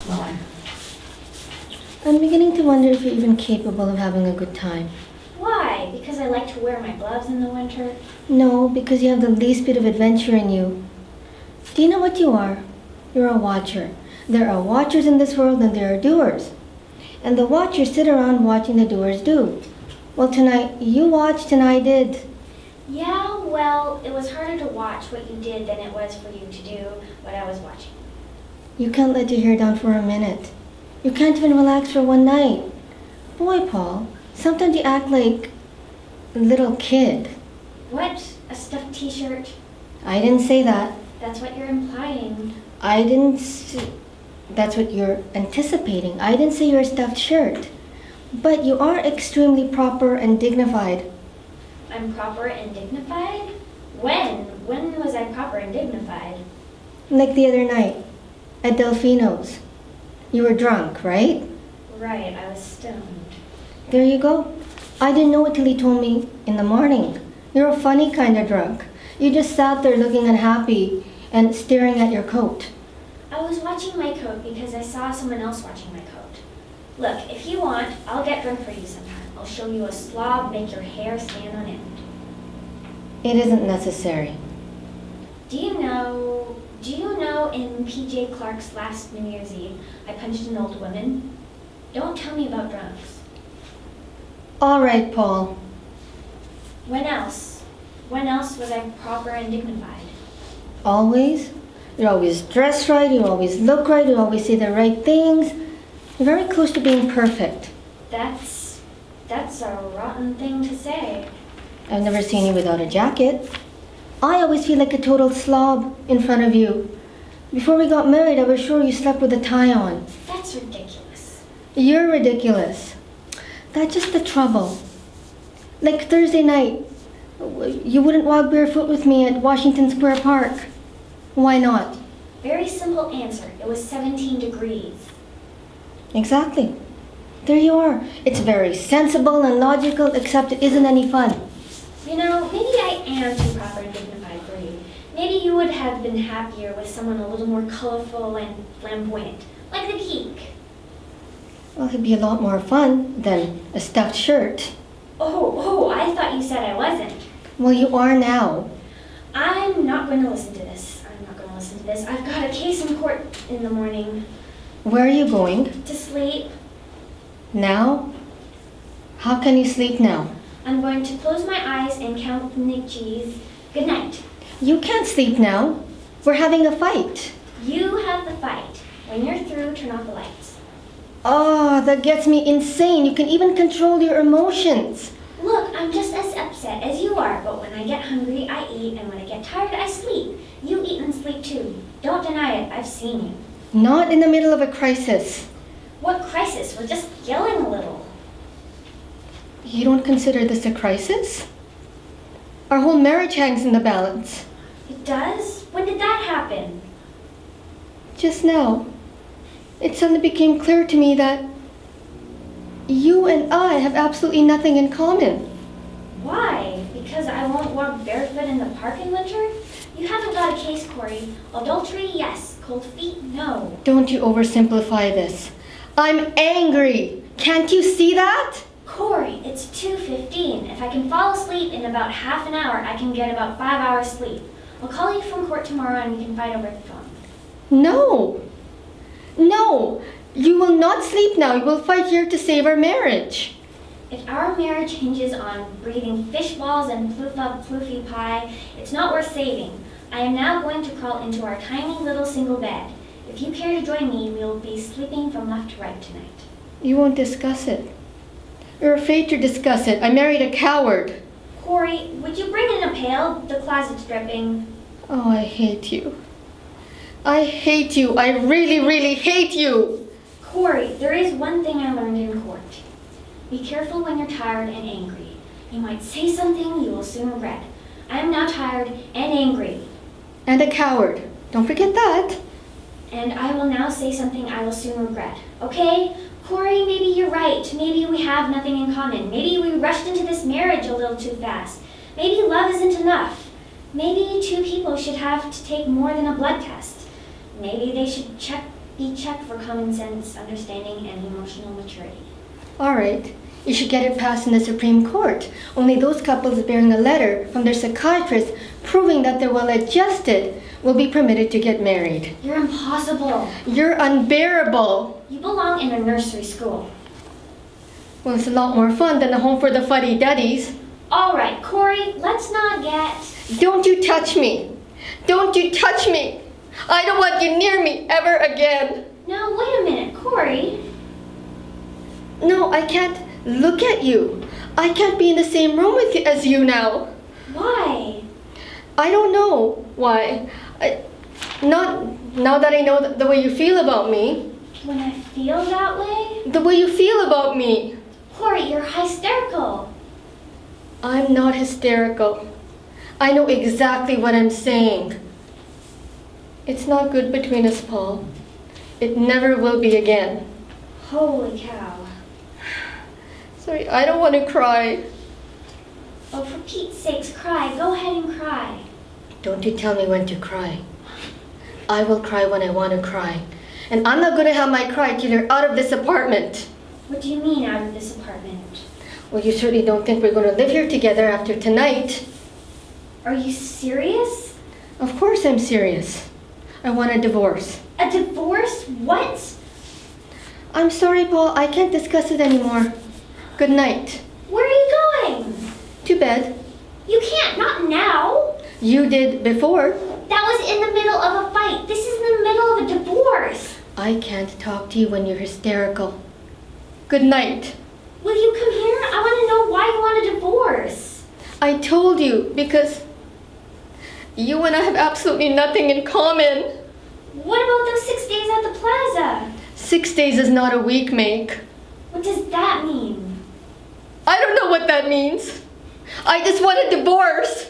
Why? I'm beginning to wonder if you're even capable of having a good time. Why? Because I like to wear my gloves in the winter? No, because you have the least bit of adventure in you. Do you know what you are? You're a watcher. There are watchers in this world and there are doers. And the watchers sit around watching the doers do. Well, tonight you watched and I did. Yeah, well, it was harder to watch what you did than it was for you to do what I was watching. You can't let your hair down for a minute. You can't even relax for one night. Boy, Paul, sometimes you act like a little kid. What? A stuffed t-shirt? I didn't say that. That's what you're implying. I didn't say... That's what you're anticipating. I didn't say you're a stuffed shirt. But you are extremely proper and dignified. I'm proper and dignified? When? When was I proper and dignified? Like the other night, at Delfino's. You were drunk, right? Right, I was stoned. There you go. I didn't know it till he told me in the morning. You're a funny kind of drunk. You just sat there looking unhappy and staring at your coat. I was watching my coat because I saw someone else watching my coat. Look, if you want, I'll get drunk for you sometime. I'll show you a slob, make your hair stand on end. It isn't necessary. Do you know in P.J. Clarke's last New Year's Eve, I punched an old woman? Don't tell me about drunks. All right, Paul. When else? When else was I proper and dignified? Always? You're always dressed right, you always look right, you always say the right things. You're very close to being perfect. That's a rotten thing to say. I've never seen you without a jacket. I always feel like a total slob in front of you. Before we got married, I was sure you slept with a tie on. That's ridiculous. You're ridiculous. That's just the trouble. Like Thursday night, you wouldn't walk barefoot with me at Washington Square Park. Why not? Very simple answer. It was 17 degrees. Exactly. There you are. It's very sensible and logical, except it isn't any fun. You know, maybe I am too proper and dignified for you. Maybe you would have been happier with someone a little more colorful and flamboyant, like the geek. Well, it'd be a lot more fun than a stuffed shirt. Oh, I thought you said I wasn't. Well, you are now. I'm not going to listen to this. I've got a case in court in the morning. Where are you going? To sleep. Now? How can you sleep now? I'm going to close my eyes and count Nick G's. Good night. You can't sleep now. We're having a fight. You have the fight. When you're through, turn off the lights. Oh, that gets me insane. You can even control your emotions. Look, I'm just as upset as you are, but when I get hungry, I eat, and when I get tired, I sleep. You eat and sleep too. Don't deny it. I've seen you. Not in the middle of a crisis. What crisis? We're just yelling a little. You don't consider this a crisis? Our whole marriage hangs in the balance. It does? When did that happen? Just now. It suddenly became clear to me that you and I have absolutely nothing in common. Why? Because I won't walk barefoot in the park in winter? You haven't got a case, Corey. Adultery, yes. Cold feet, no. Don't you oversimplify this. I'm angry. Can't you see that? Corey, it's 2:15. If I can fall asleep in about half an hour, I can get about 5 hours sleep. I'll call you from court tomorrow and we can fight over the phone. No. No. You will not sleep now. You will fight here to save our marriage. If our marriage hinges on breathing fish balls and floofy pie, it's not worth saving. I am now going to crawl into our tiny little single bed. If you care to join me, we will be sleeping from left to right tonight. You won't discuss it. You're afraid to discuss it. I married a coward. Corey, would you bring in a pail? The closet's dripping. Oh, I hate you. I hate you. I really, really hate you. Corey, there is one thing I learned in court. Be careful when you're tired and angry. You might say something you will soon regret. I am now tired and angry. And a coward. Don't forget that. And I will now say something I will soon regret. Okay? Corey, maybe you're right. Maybe we have nothing in common. Maybe we rushed into this marriage a little too fast. Maybe love isn't enough. Maybe two people should have to take more than a blood test. Maybe they should check be checked for common sense, understanding, and emotional maturity. All right. You should get it passed in the Supreme Court. Only those couples bearing a letter from their psychiatrist proving that they're well adjusted will be permitted to get married. You're impossible. You're unbearable. You belong in a nursery school. Well, it's a lot more fun than a home for the fuddy-duddies. All right, Corey, let's not get... Don't you touch me. Don't you touch me. I don't want you near me ever again. No, wait a minute, Corey. No, I can't look at you. I can't be in the same room with you as you now. Why? I don't know why. Not now that I know the way you feel about me. When I feel that way? The way you feel about me. Corey, you're hysterical. I'm not hysterical. I know exactly what I'm saying. It's not good between us, Paul. It never will be again. Holy cow. Sorry, I don't want to cry. Oh, for Pete's sakes, cry. Go ahead and cry. Don't you tell me when to cry. I will cry when I want to cry. And I'm not going to have my cry till you're out of this apartment. What do you mean out of this apartment? Well, you certainly don't think we're going to live here together after tonight. Are you serious? Of course I'm serious. I want a divorce. A divorce? What? I'm sorry, Paul. I can't discuss it anymore. Good night. Where are you going? To bed. You can't, not now. You did before. That was in the middle of a fight. This is in the middle of a divorce. I can't talk to you when you're hysterical. Good night. Will you come here? I want to know why you want a divorce. I told you because you and I have absolutely nothing in common. What about those 6 days at the plaza? 6 days is not a week, Meg. What does that mean? I don't know what that means. I just want a divorce.